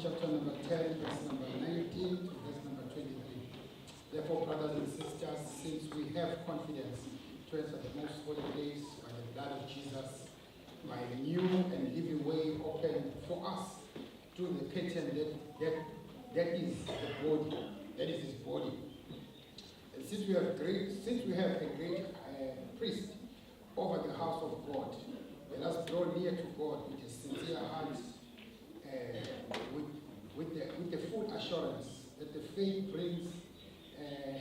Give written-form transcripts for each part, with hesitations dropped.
chapter number 10, verse number 19 to verse number 23. Therefore, brothers and sisters, since we have confidence to enter the most holy place by the blood of Jesus, by a new and living way open for us to the curtain that is the body, that is his body. And since we have a great priest over the house of God, let us draw near to God with a sincere heart, with the full assurance that the faith brings,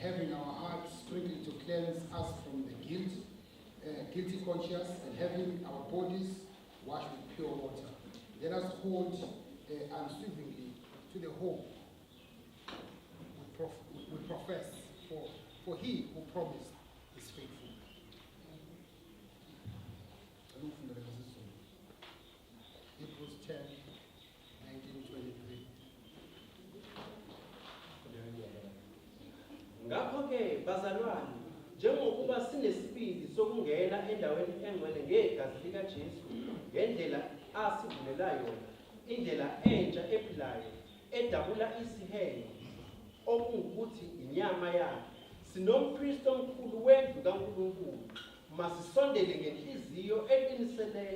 having our hearts sprinkled to cleanse us from the guilty conscience, and having our bodies washed with pure water. Let us hold unswervingly to the hope we profess, for he who promised is faithful. Hebrews 10, 19, 23. Ngakho-ke bazalwane, njengokuba sinesibindi sokungena endaweni engcwele ngegazi likaJesu, ngendlela asivulela yona, indlela entsha ephilayo, edabula isihengo, okungukuthi inyama yakhe, sinompristi omkhulu wendlu kaNkulunkulu. Masisondele ngenhliziyo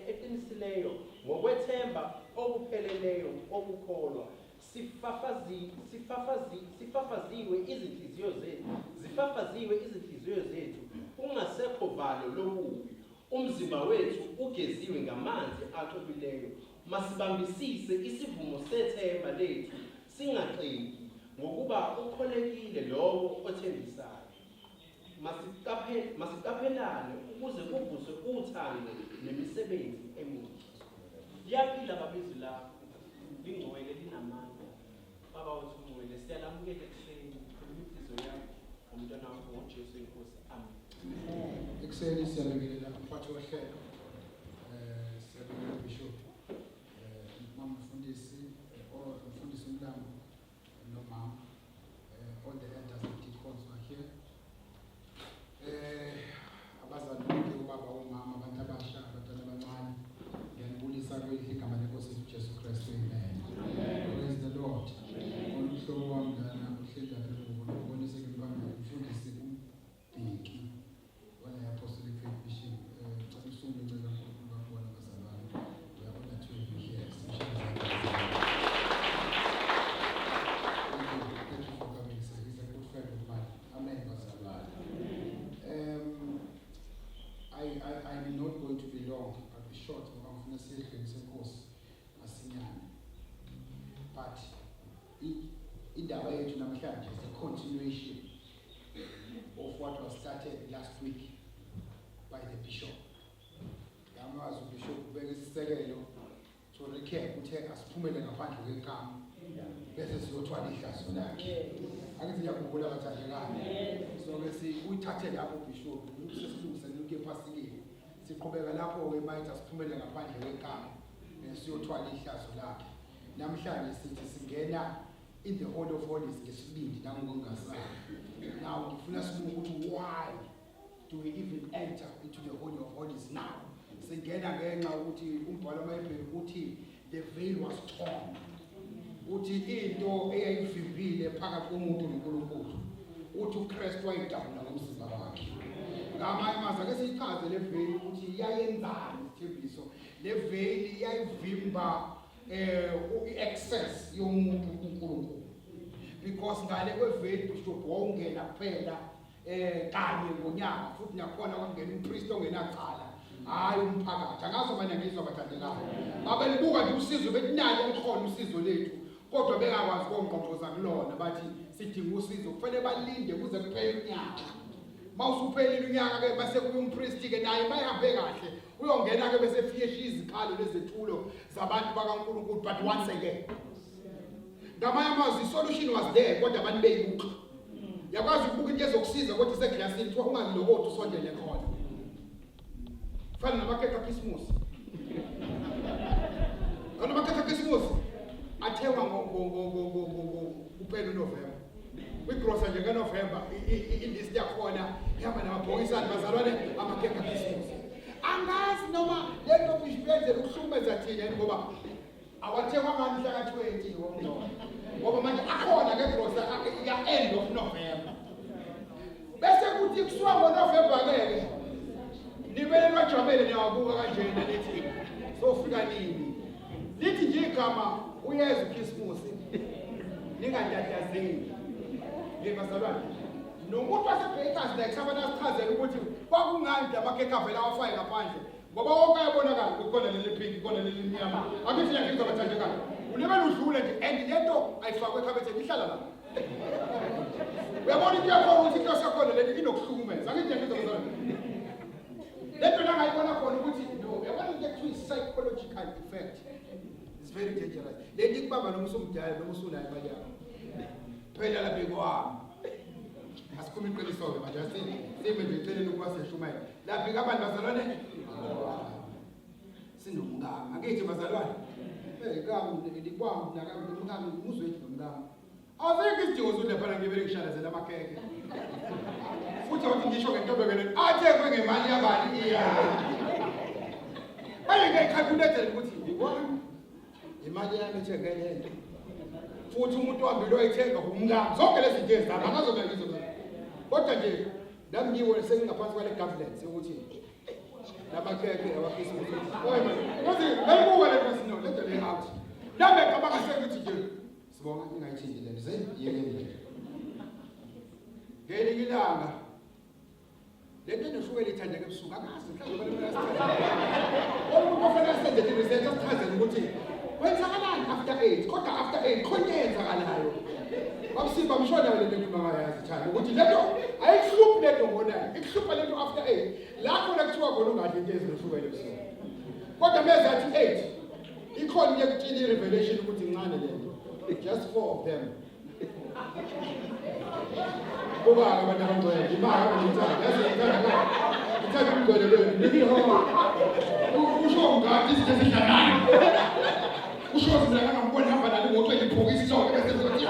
eqinisileyo ngokwethemba okupheleleyo okukholwa, sifafaziwe izinhliziyo zethu, kungasekho valo lobubi, umzimba wethu ugeziwe ngamanzi axubileyo. Masibambisise isivumo sethemba lethu, singaqeki, ngokuba ukholekile lowo othembisayo. Masiqaphelane ukuze kuvuswe uthando nemisebenzi emihle. Liyaphila babizwi lakho, lingcwele linamandla. Baba wethu ungcwele, siyalamukela ekuseni, khuluma inhliziyo yakho ngomntwana wakho ngoJesu Inkosi. Amen. Ekuseni siyalekelela mphathi wohlelo, siyalekelela Bishop, umfundisi uMlambo nomama, all the elders and deacons are here. Abazali bonke, ubaba, umama, abantu abasha, abantwana abancane, ngiyanibulisa kweli igama lenkosi yethu Jesu Kristu. Amen. Praise the Lord. Umhlobo wami lana uhleli lapha emuva, ubonise ngempangelo umfundisi uBheki wala apostolic faith mission. Ngicela usungule ncela kakhulu kakhulu abazalwane. Uyabona 12 years. Thank you for coming, sir. He's a good friend of mine. Amen, bazalwane. I'm not going to be long. I'll be short. But indaba yethu namhlanje is a continuation of what was started last week by the bishop. Ngamazi uBishop ubeke isisekelo to recap uthe asiphumele ngaphandle kwenkamo bese siyothwala ihlazo lakhe. Akithi ngiyakhumbula abathandekayo. So bese uyithathe lapho uBishop usesilungise lonke ephasikeni. Siqhubeka lapho ke mayithi asiphumele ngaphandle kwenkamo siyothwala ihlazo lakhe. Namhlanje sithi singena in the Holy of Holies ngesibindi nangokungasayo. Now ngifuna sibuke ukuthi why do we even enter into the Holy of Holies now? Singena ngenxa ukuthi umbhalo wamaHebrew uthi the veil was torn. Uthi into eyayivimbile phakathi komuntu noNkulunkulu. Uthi uKristu wayidabula ngomzimba wakhe. Ngamanye amazwi ake sichaze le veil ukuthi yayenzani isithembiso. Le veil yayivimba access yomuntu kuNkulunkulu, because ngale kweveil Bishop wawungena kuphela kanye ngonyaka, futhi nakhona kwangena umpriest ongenacala, hayi umphakathi. Angazi manje ngizwa abathandekayo babelibuka nje usizo betinalo likhona usizo lethu, kodwa bengakwazi ukongqongqoza kulona, bathi sidinga usizo kufanele balinde kuze kuphele unyaka. Mawusuphelile unyaka ke base kuba umpriest ke naye mayihambe kahle uyongena ke bese fiyesha izikhalo lezethulo zabantu bakaNkulunkulu. But once again, ngamanye amazwi solution was there, kodwa abantu beyibuka. Yakwazi ukubuka into ezokusiza kodwa iseglasini kuthiwa ungazilokothi usondele khona. Fana namakhetha Christmas. Namakhetha Christmas athengwa kuphela uNovember. Kwigrosa nje kaNovember ilist yakhona ihamba namabhokisana bazalwane amakhetha Christmas. Angazi noma lento bishibenzela ukuhlumeza thina ngoba awathekwa ngamhla ka20 womnqondo. ngoba manje akhona ke grocer ya end of November bese kuthi kusuka ngoNovember ke nibele lwajabele niyabuka kanjena lithi sofika nini lithi nje igama uyeza uChristmas ningatatazeli ngibazalwane nomuntu wasebhekasi la kusabana sichazela ukuthi kwakungani amakeke avela awafaye ngaphandle ngoba wonke ayabonakala kukhona leli pink khona leli mnyama akuthi yakhe bathanje kana ulebela udlule nje and lento ayifakwe ekhabethe ihlala la uyabona into yakho ukuthi into sakhona lento inokuhlukumeza angithi yakhe bazalwane lento la ngayibona khona ukuthi no yabona into ekuthiwa psychological effect is very dangerous lento ikubamba noma usumdala noma usunayo imali yakho phela la bekwami asikhuluma iqiniso ke manje sime nje eceleni ukuba seshumayela lapha abantu bazalwane sinomngama akithi bazalwane kami likwami nakami umuzwe wethu nomngama azike isidingo sokuthi phela ngibele ngishalazela amakheke futhi awuthi ngisho ngentobekelo athekwe ngemali yabani iya ngiyicalculate ukuthi ngikwami imali yami ethengele futhi umuntu ohambile wayithenga umngama zonke lezi zinto ezizama akazobe ngizo kodwa nje nami ngiyibone sengingaphansi kwale governance ukuthi lamakheke awakhisimo oyi manje ukuthi ngayibuka le personal lento le out nami ngicabanga sekuthi nje sibonga ngingayithindi lento seyiyeke nje ngelinye ilanga lento enoshukela ithandeke ebusuku akazi mhlawumbe bale umuntu ofanele asenze research asichazele ukuthi kwenzakalani after 8 kodwa after 8 khona yenzakalayo Babsimba mshona lento ngimangayazi thana ukuthi lento ayihluphi lento ngonayo ikuhlupha lento after 8 lapho nakuthiwa khona ungadli into ezihlukile ebusuku kodwa meze athi 8 ikhona into ekutshela revelation ukuthi incane lento just 4 of them kuba abantu abangcwele imali abangcwele yazi ithanda umgcwele lo niho usho ngati izinto ezidlanayo usho zidlana ngambona hamba nalo ngokuthi iphokisi zonke bese kuthi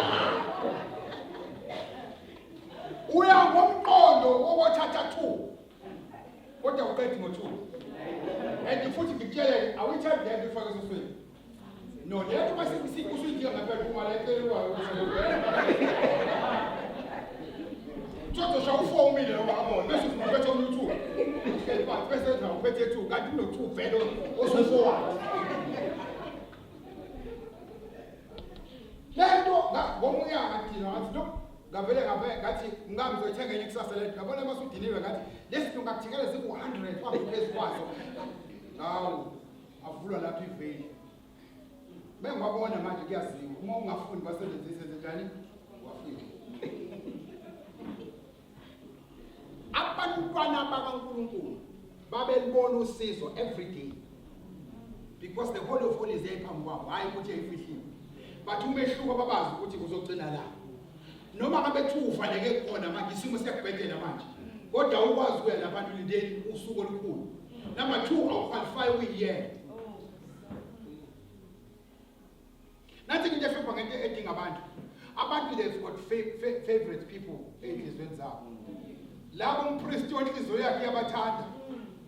uya ngomqondo wokuthatha 2 kodwa uqedi ngo2 and futhi ngikutshela awuthandi lento ifake esofeni no lento base kusuyidinga ngaphela uma la ecelwayo Toto shawu 4 million abona bese ubethe u2 bese na ubethe 2 kanti no2 vele oso4 lento ngomuyanga thina ngathi lo ngavele ngathi ngami zoyithenga enye kusasa lento ngabona masudiniwe ngathi lesinto ngakuthikele ziku100 wabephezu kwazo hawu avulwa lapha iveli bengwabona manje kuyaziwa uma ungafundi basebenzise njani wafika abantwana bakaNkulunkulu babelibona usizo every day because the Holy of Holies yayiphambi kwabo hayi ukuthi ayifihliwe but umehluko babazi ukuthi kuzogcina la noma ngabe thufa leke khona manje isimo siyakubhedela manje kodwa ukwazi ukuya labantu lindeni usuku olukhulu number 2 awuqualify uyiye nathi into efipha ngento edinga abantu they've got favorite people ezizweni zabo labo umpriest onhliziyo yakhe yabathanda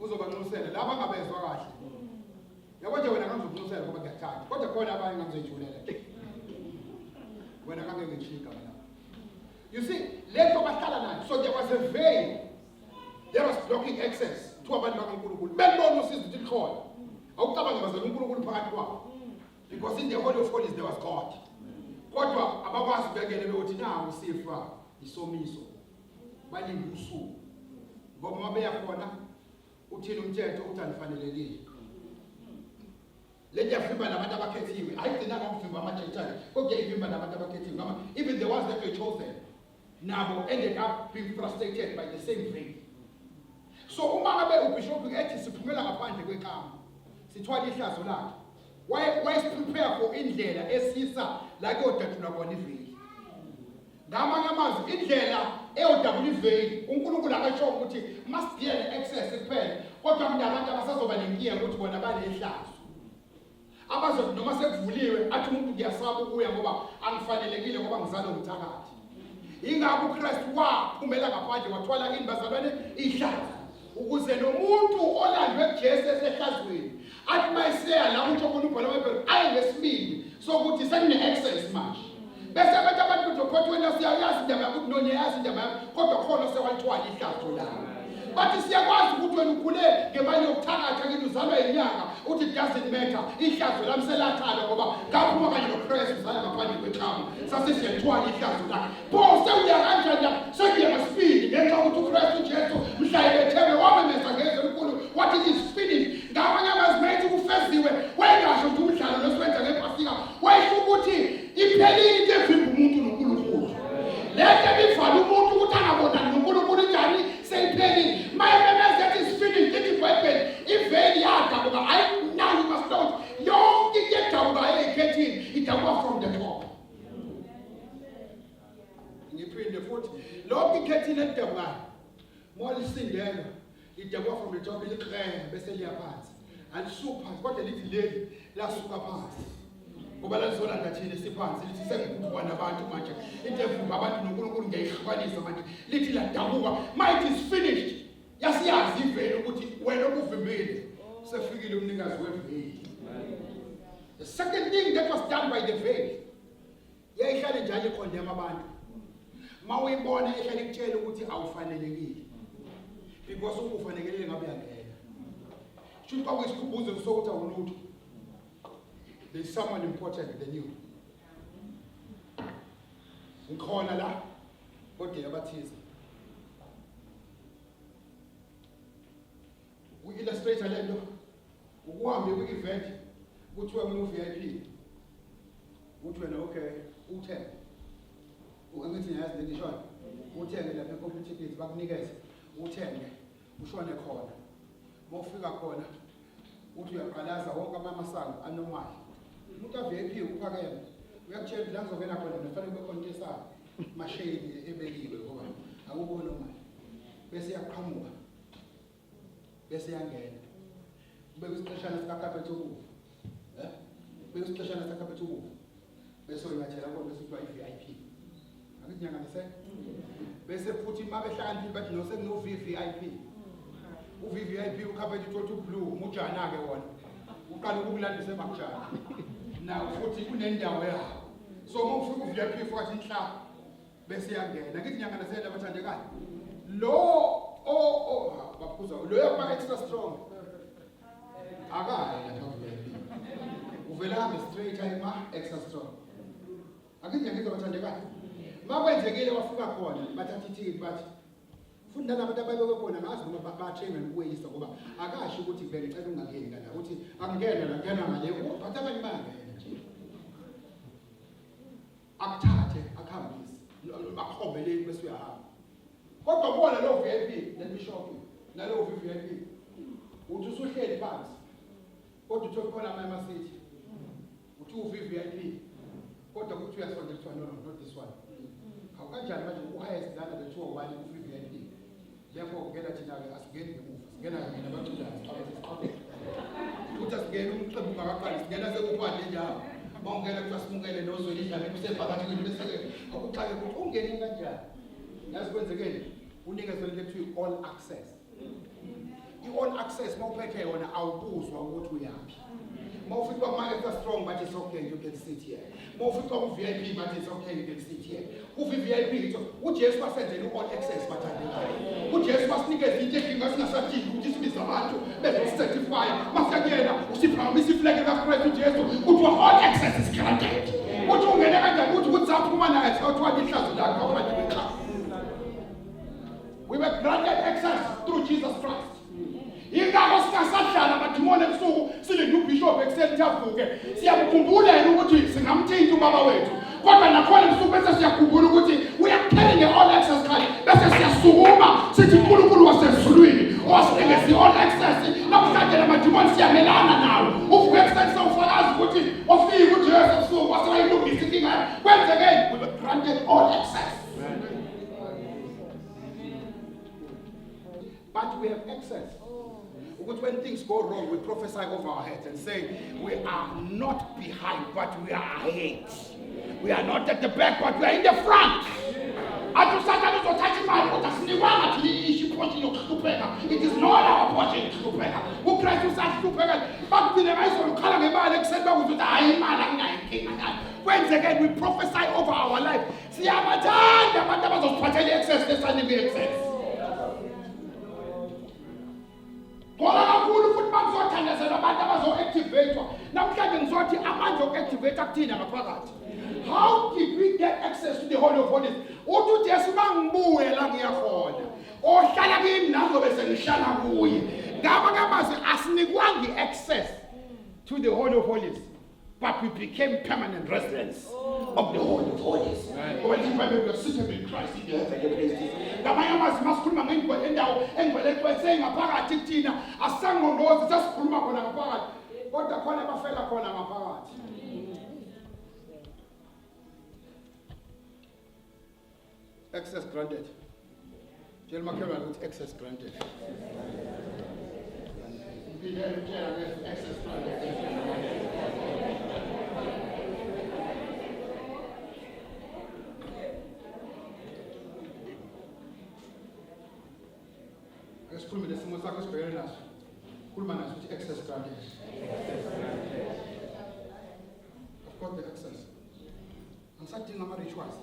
uzobanxusela laba angabezwa kahle yabo nje wena ngizokunxusela ngoba ngiyathanda kodwa khona abanye ngizoyijulela wena ngeke ngishika mina you see lento bahlala nayo so there was a veil there was blocking access to abantu bakaNkulunkulu belibona usizo ukuthi likhona awucabanga bazala uNkulunkulu phakathi kwabo because in the Holy of Holies there was God kodwa abakwazi ukubekele beyothi nawo sifa isomiso balinde usuku ngoba mabeya khona uthini umthetho uthi anifanelekile lento yafimba nabantu abakhethiwe ayigcina ngokuvimba ama-church kodwa ivimba nabantu abakhethiwe ngama even the ones that were chosen nabo ended up being frustrated by the same veil so uma ngabe ubishop ethi siphumela ngaphandle kwekama sithwala ihlazo lakhe why prepare for indlela esisa la kodadula kona iveli ngamanye amazwi indlela eyodabula iveli uNkulunkulu akasho ukuthi must be an access kuphela kodwa abantu abasazoba nenkinga ukuthi bona banehlazo abazothi noma sekuvuliwe athi umuntu ngiyasaba ukuya ngoba angifanelekile ngoba ngizalwa umthakathi ingakho uKristu waphumela ngaphandle wathwala inibazalwane ihlazo ukuze nomuntu olandwe kuJesu esehlazweni athi mayiseya la uthi khona ubhala weBhayibheli ayengesibindi sokuthi sekune access manje bese abantu uzokhotha wena siyayazi indaba yakuthi nonyayazi indaba yakho kodwa khona sewalithwala ihlazo lakho. Bathi siyakwazi ukuthi wena ukhule ngemali yokuthakatha kini uzalwa inyanga uthi it doesn't matter ihlazo lami selathala ngoba ngaphuma kanye noChrist uzala ngaphandle kweqhamu sasesiyalithwala ihlazo lakho. Paul sewuya kanjani sekuya ngesibindi ngenxa yokuthi uChrist uJesu mhla ebethebe wamemeza ngezwi elikhulu wathi it is finished. Ngamanye amazwi mayithi kufeziwe wengasho ukuthi umdlalo losiwenza ngePhasika wayisho ukuthi iphelile into evimba umuntu noNkulunkulu. Lethe bivala umuntu ukuthi angabonani noNkulunkulu njani seyiphelile. Mayememeza it is finished ithi iBhayibheli iveli yadabuka now you must know yonke into edabuka eyikhethini idabuka from the top. Ngiphinde futhi lokho ikhethini elidabukayo molisindeka idabuka from the top liqhele bese liyaphansi alisuka phansi kodwa lithi leli lasuka phansi ngoba lazolanda thina siphansi lithi sengikubuka nabantu manje into evumba abantu noNkulunkulu ngiyayihlukanisa manje lithi ladabuka might is finished. Yasiyazi iveli ukuthi wena okuvimbile sefikile umnikazi weveli. The second thing that was done by the veil yayihlale njalo ikhondema abantu mawuyibona ehlale ikutshela ukuthi awufanelekile because ukufanelekile ngabe yangena should always kubuze sokuthi awulutho. There is someone important than you. Ngikhona la kodwa yabathiza u-illustrator lento ukuhambe kwi-event kuthiwa umu-VIP uthi wena okay uthenge ungathi ngiyazi lento ishona uthenge lapha e-complete tickets bakunikeze uthenge ushone khona mawufika khona uthi uyaqalaza wonke amasango anomali umuntu a-VIP uphakeme uyakutshela la ngizovela khona nafanele kube khona into esaba mashade ebekiwe ngoba akukho nomali bese yaqhamuka bese yangena ube kwisixeshana sikakaphethe ukufa ube kwisixeshana sikakaphethe ukufa bese uyinyathela konke bese kuba i-VIP akithi nyanganise bese futhi mabehlakaniphile bathi no sekuno-VVIP u-VVIP ukaphethe uthotha ublue umujana-ke wona uqala ukukulandisa emakujana nawo futhi kunendawo yawo so uma ufika u-VIP fukathi inhlaba bese yangena akithi nyanganisele abathandekayo lo baphuza lo yakubaka extra strong akayi lapha ku-VIP uvela hambe straight ayima extra strong akithi nyangisele abathandekayo makwenzekile wafika khona bathatha ithikithi bathi futhi nalabantu ababeke khona ngazi noma bathenga nokweyisa ngoba akasho ukuthi vele ngicela ungangeni kana ukuthi akungena la ngena ngale uphatha abanye bangena nje akuthathe akuhambise akhombeleni bese uyahamba kodwa ubona lo VIP let me show you nalo VIP uthi usuhleli phansi kodwa uthola khona amasithi uthi u-VIP kodwa kuthi uyasondela kuthiwa no not this one awukanjani manje u-highest lana bethiwa ubani ku-VIP lapho ungena thina-ke asingeni ngemuva singena mina abaculayo ukuthi asingene umxebu ungakaqali singena sekuphandle njalo ma ungena kuthiwa simukele nozweni idlaleni usephakathi kwethu bese-ke akuxake ukuthi ungene kanjani yazi kwenzekeni unikezwe lento ekuthiwa i-all access. I-all access mawuphethe yona awubuzwa ukuthi uyaphi mawufika kuma-extra strong but it's okay you can sit here mawufika ku-VIP but it's okay you can sit here ku-VVIP uJesu wasenzela i-all access bathandekayo uJesu wasinikeza into edinga singasadingi ukuthi sibize abantu bezosicertifya masiyakuyena usiphakamisa iflegi kaKristu uJesu kuthiwa all access is granted uthi ungene kanjani ukuthi saphuma naye sawuthwala ihlazo lakho ngaphandle kweqhaza. We were granted access through Jesus Christ. Ingakho singasadlala madimoni ebusuku silinda ubishop ekuseni avuke siyakukhumbula ukuthi singamthinta ubaba wethu kodwa nakhona ebusuku bese siyakhumbula ukuthi we are carrying all access card bese siyasukuma sithi uNkulunkulu wasezulwini owasinikeza i-all access namhlanje lamadimoni siyamelana nawo uvuke ekuseni sawufakazi ukuthi ofika uJesu ebusuku wasewayilungisa inkinga kwenzekeni we were granted all access. But we have access. Because when things go wrong, we prophesy over our heads and say, we are not behind, but we are ahead. We are not at the back, but we are in the front. portion yokuhlupheka. It is not our portion yokuhlupheka. UKristu usahlupeka. Bakuthina bayizokhala ngemali ekuseni bakuthi hayi imali akunayo inkinga nayo. Kwenzeke we prophesy over our life. Siyabathanda abantu abazosiphathela i-access lesanike i-access. Ngoba kakhulu futhi bakuzothandazela abantu abazo-activatwa. Namhlanje ngizothi amandla oku-activate kuthina ngaphakathi. How did we get access to the Holy of Holies? Uthi uJesu bangibuye la ngiyakhona. Ohlala kimi nami bese ngihlala kuye. Ngaba ngamazwi asinikwanga i-access to the Holy of Holies, but we became permanent residents of the Holy of Holies. When the Bible was seated in Christ in the heavenly places. Ngamanye amazwi masikhuluma ngengcwele endawo engcwele kwese ngaphakathi kuthina asangqongozi sasikhuluma khona ngaphakathi. Kodwa khona abafela khona ngaphakathi. Access granted. Tell Makela with access granted. Access granted. Let's pull me the same circles for us. Pull man with access granted. I've got the access. I'm starting number rituals.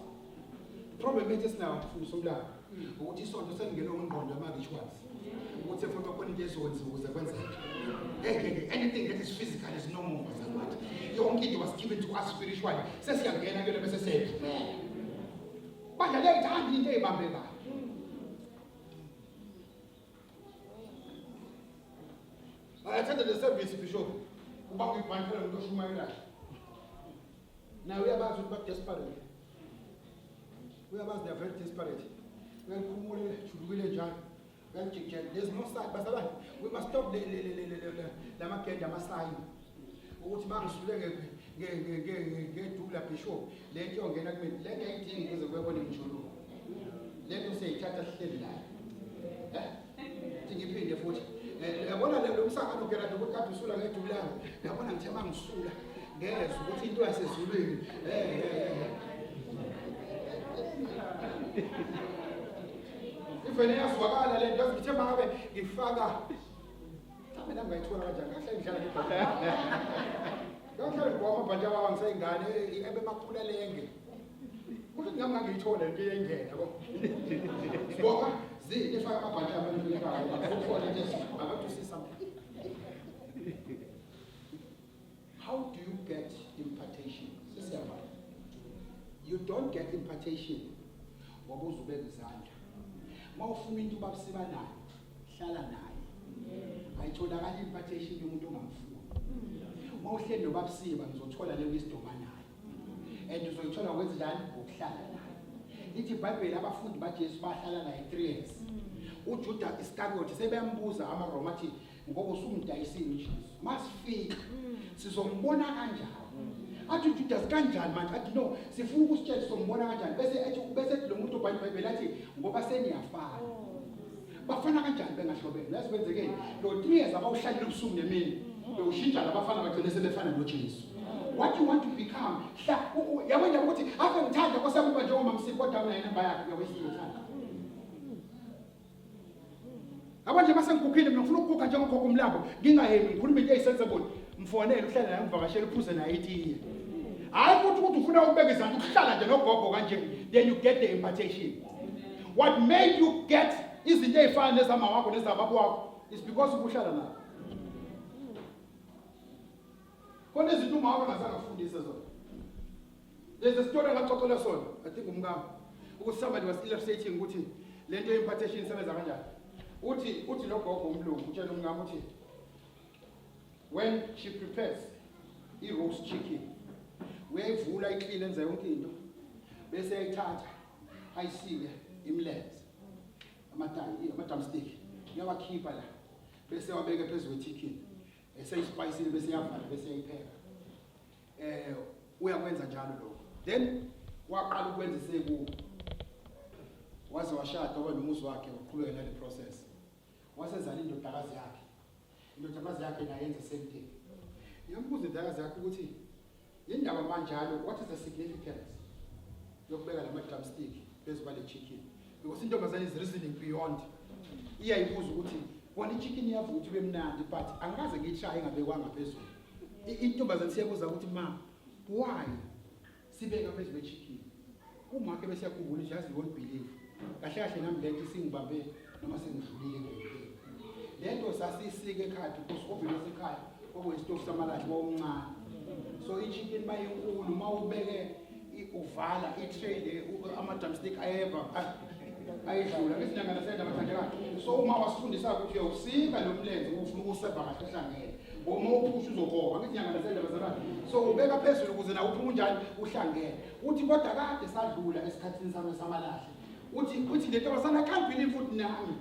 Problem is now from Sola. What is on the same on the rituals? What's a photo when it is was anything that is physical is no more than that. Your kid was given to us spiritually. Says again, I'm going to say, but I like time in day, my baby. I attended the service bishop. About my friend, go to my life. Now we are about to be desperate. We are about to be very desperate. There's no side, but we must stop the market, the Masai. What Marcus get to the bishop. Let you get a let 18 is a weapon in Chulu. Let us say, Tata Stella. Think you pay the foot. One of them looks like I don't get to look up to Sula to learn. The one I'm telling Sula. Yes, what he does is really. If any else were all let just be temporary, if father. I'm going to go to don't tell me what Bajawa and saying, God, ever Makula Lenge. What is going to told and getting there? See, if I'm a Bajawa, I want to see something. How do you get impartation? You don't get impartation. Mawufuna into babisiba nayo hlala naye ayitholakala impartation yomuntu ongamfuni mawuhleli nobabisiba ngizothola le wisdom anayo and uzoyithola ngokwenzani ukuhlala naye lithi iBhayibheli abafundi baJesu bahlala naye 3 years uJuda Iscariot sebeyambuza amaRoma athi ngoba usumdayisile uJesu masifika sizombona kanjani athi uJudas kanjani manje athi no sifuna ukusitshela sombona kanjani bese lo muntu oBhayibheli athi ngoba seniyafana bafana kanjani bengahlobene lasikwenzeke lo 3 years abawuhlalile ubusuku nemini bewushintsha labafana bagcine sebefana noJesu. What you want to become yabona ukuthi ave ngithanda kwasakuba njengoba msikodwa mina inamba yakhe uyawesithanda abanje basengikukhile mina ngifuna ukukukha njengokhokho umlambo ngingahemi ngikhuluma into eyisensible mfonele uhlala naye ngivakashela uphuze naye itiye hayi ukuthi ufuna ukubeka izandla ukuhlala nje nogogo kanje then you get the impartation. What made you get izinto ezifana nezama wakho nezababo wakho is because ubuhlala naye kona izinto uma wakho ngazangafundisa zona. There's a story ngaxoxela sona I think umngamo ukuthi somebody was illustrating ukuthi lento impartation isebenza kanjani. Uthi lo gogo umlungu utshela umngamo uthi when she prepares roast chicken uyayivula iclean enza yonke into bese ayithatha ayisike imlenze ama-drumstick uyawakhipha la bese wabeke phezu kwe-chicken eseyispayisile bese yavala bese yayipheka uyakwenza njalo lokho then waqala ukwenza isekubo waze washada oba nomuzi wakhe uqhubeka nale process wasezala indodakazi yakhe indodakazi yakhe nayenza same thing. Ngiyambuza indodakazi yakhe ukuthi indaba manjalo what is the significance yokubeka lama drumstick phezu kwale chicken because intombazane is reasoning beyond iyayibuza ukuthi wona ichicken yavuka ukuthi bemnandi but angikaze ngitshaye ngabekwanga phezulu. Intombazane siyabuza ukuthi ma why sibeka phezulu kwechicken? Uma ke bese yakhumbula ukuthi yazi won't believe. Kahle kahle nami lento singibambe noma sengidlulile ngempela. Lento sasisike ekhaya because obviously ekhaya kwakuyisitofu samalahle wawuncane. So ichicken mayinkulu mawubeke uvala i-tray ama-drumstick ayeva ayidlula ngezinyanga nasenda abathandekayo. So uma wasifundisa ukuthi uyawusika lo mlenze ufuna ukusebha kahle ehlangene. Uma uphusha uzogoba ngezinyanga nasenda abazalwane. So ubeka phezulu ukuze nawe uphuma unjani uhlangene. Uthi kodwa kade sadlula esikhathini sami samalahle. Uthi lento abazalwane I can't believe ukuthi nami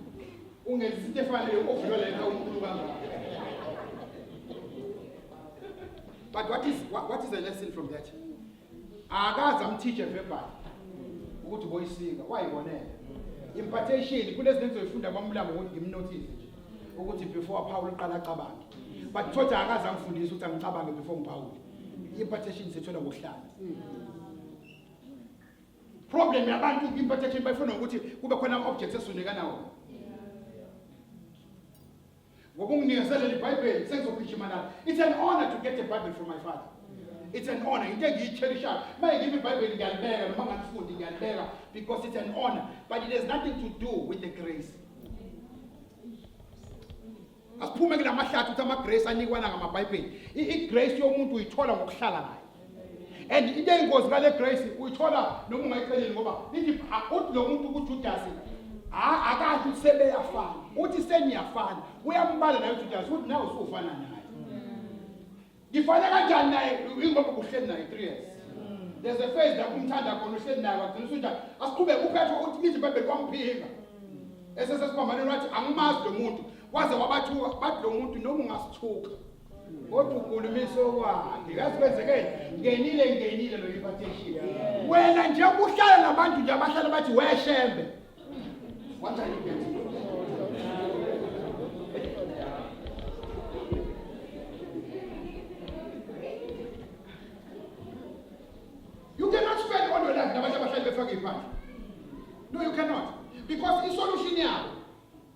ungenza into efanele ovulwa lento unkulu kangaka. But what is the lesson from that? Akaze amteacher verbal ukuthi boyisika wayibonela impartation kulezi zinto zifunda kwamlamo ukuthi ngimnotice nje ukuthi before Paul uqala acabange but thoda akaze amfundisa ukuthi angicabange before ngiPaul. Impartation sethola ngokuhlala. Problem yabantu impartation bayifuna ukuthi kube khona ama objects esunikana wona. Ngoba unginikezele iBhayibheli sengizogijima nalo. It's an honor to get a Bible from my father. It's an honor. Into engiyicherishayo. Uma ngibe iBhayibheli ngiyalibeka noma ngangifundi ngiyalibeka because it's an honor. But it has nothing to do with the grace. Asiphume kula mahlathi ukuthi ama-grace anikwana ngamaBhayibheli. I-grace yomuntu uyithola ngokuhlala naye. And into engozi ngale grace uyithola noma ungayiceleli ngoba lithi uthi lo muntu kuJudas akathi ukuthi sebeyafana. Uthi seniyafana. Uyambala naye uJudas uthi nawe usufana naye. Ngifana kanjani naye ingoba kuhleli naye 3 years. There's a phase la kumthanda khona uhleli naye wagcina usuthi asiqhubeke uphethe uthi lithi iBhayibheli kwamphinga. Esesesibambane wathi angimazi lo muntu. Waze wabathuka bathi lo muntu noma ungasithuka. Kodwa ukhulumiso kwakhe. Yazi kwenzeke ngenile lo invitation. Wena nje uhlala nabantu nje abahlala bathi weshembe. What are you getting? You cannot spend all your life nabantu abahlala befaka iphandle. No, you cannot. Because the solution here,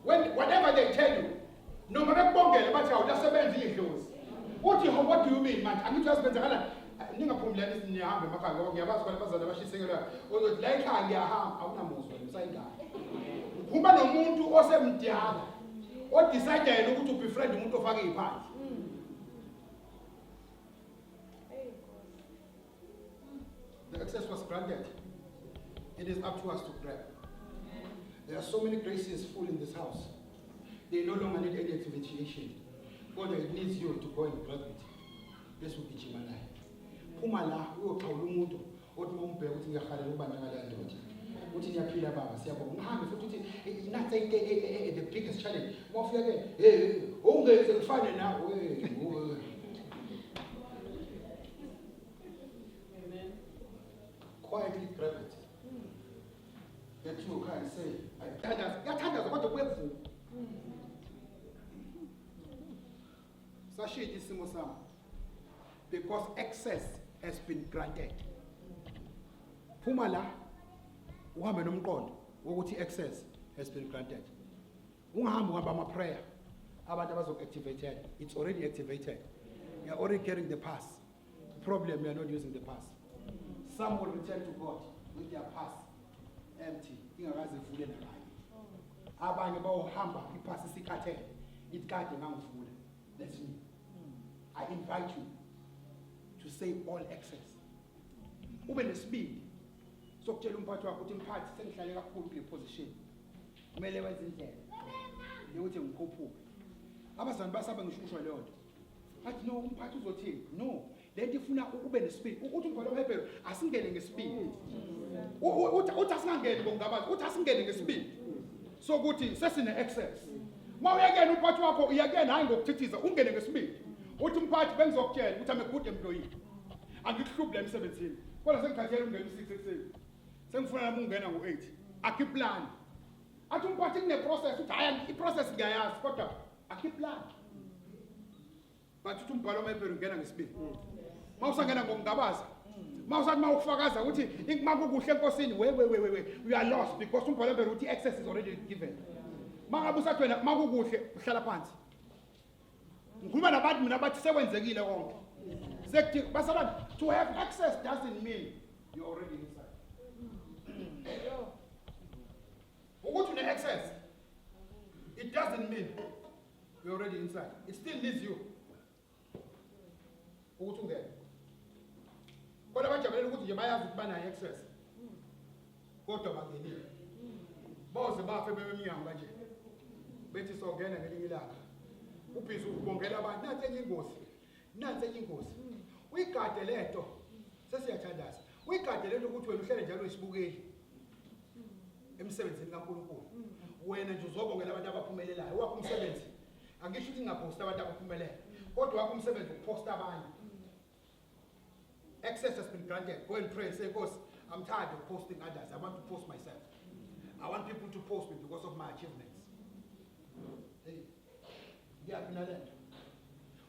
whatever they tell you, no matter what do you mean, man? I need to ask them. Ningaphumulani sinihambe emakhaya ngoba ngiyabazi abantu bazana bashisekela ukuthi la ekhaya ngiyahamba awunamuzwa emsayingane. Uphuma nomuntu osemdala odecide ukuthi ubefriend umuntu ofaka iphandle. The access was granted. It is up to us to grab. There are so many graces full in this house. They no longer need any activation. God, it needs you to go and grab it. This will be Chimanai. Pumala, we will call Mundo, or Mumpe, what in your Hallelujah, what in your Pila Baba, not the biggest challenge. More flag, oh, there's a fun now. Quietly grab it. That you can say, I what the web for. Sashi is because access has been granted. Pumala, uhambe nomqondo wokuthi access has been granted. Ungahambi ngaba prayer. Abantu abazokuactivated. It's already activated. You are already carrying the pass. Problem, you are not using the pass. Some will return to God with their pass empty. Ingakaze ivule nabanye. Abanye bawuhamba ipass isikhathele. Itikade ngangivula. That's me. I invite you to say all access. Ube nesibindi sokutshela umphathi wakho ukuthi mphathi sengihlale kakhulu kule position. Kumele wenze indlela. Ukuthi ngikhuphuke. Abazali basaba ngishushwa leyo nto. Athi no umphathi uzothini? No. Lento ifuna ube nesibindi. Uthi umbhalo weHebrew asingene ngesibindi. Uthi asingangeni ngokungabazi. Uthi asingene ngesibindi. So ukuthi sesine access. Mawuyakena umphathi wakho uyakena hayi ngokuthithiza ungene ngesibindi. Uthi umphathi bengizokutshela ukuthi I'm a good employee. Angikuhluphi la emsebenzini. Kodwa sengikhathele ungena u6 ekseni. Sengifuna nami ungena ngo8. Akiplan. Athi umphathi kune process uthi hayi iprocess ngiyayazi kodwa akiplan. But uthi umbhalo weHebrew ungena ngesibindi. Mawusangena ngokungabaza. Mawusathi mawufakaza ukuthi makukuhle enkosini we you are lost because umbhalo weHebrew uthi access is already given. Mangabe usathwena makukuhle uhlala phansi. Ngikhuluma nabantu mina bathi sekwenzekile konke. Sekuthi basabantu to have access doesn't mean you're already inside. Ukuthi une access, it doesn't mean you're already inside. It still needs you. Ukuthi ungene. Kodwa bajabulela ukuthi nje bayazi ukuthi banayo access. Kodwa bangenile. Boze bafe bebeminyango kanje. Bethi songena ngelinye ilanga. Ubhizi ukubongela abantu nansi enye ingozi. Nansi enye ingozi. Uyigade lento sesiyathandaza. Uyigade lento ukuthi wena uhlele njalo isibukeli. Emsebenzini kaNkulunkulu. Wena nje uzobongela abantu abaphumelelayo. Wakho umsebenzi. Angisho ukuthi ngaphosta abantu abaphumelela. Kodwa wakho umsebenzi ukuposta abanye. Access has been granted. Go and pray and say, "Boss, I'm tired of posting others. I want to post myself. I want people to post me because of my achievements." Hey, ngiyaphinda.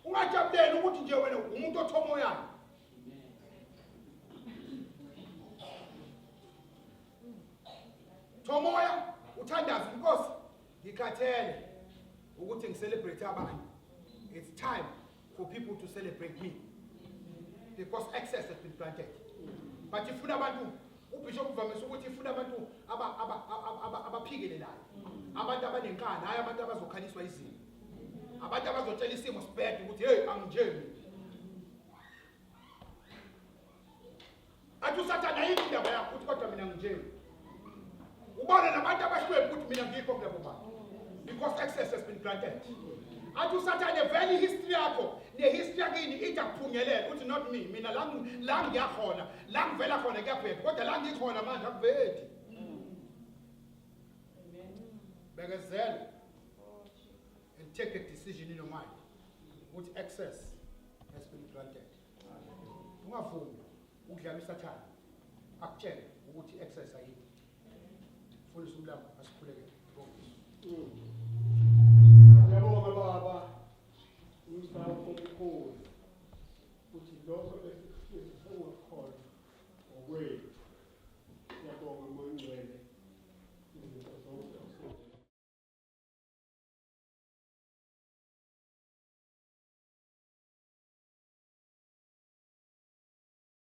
Ungajabuleli ukuthi nje wena umuntu othomoyayo. Thomoya uthandaza inkosi ngikhathele ukuthi ngicelebrate abanye. It's time for people to celebrate me. Because access has been granted. But if abantu uBishop uvamise ukuthi ifuna abantu abaphikelelayo. Abantu abanenkani, hayi abantu abazokhaliswa izimo. Abantu abazotshela isimo sibhede ukuthi hey angijemi. Athi usathana yini indaba yakho ukuthi kodwa mina ngijemi. Ubona nabantu abashwele ukuthi mina ngikho kulabo bantu. Because access has been granted. Athi usathane vele history yakho nehistory yakini itakuphunyelele ukuthi not me mina la ngiyakhona la ngivela khona kuyaphepha kodwa la ngikhona manje akuvedi. Bekezela and take a decision in your mind which access has been granted. Ungavumi ukudlala usathane akutshela ukuthi access ayini. Fundisa umlamo asikhuleke. Ngiyabonga baba. Umsana omkhulu.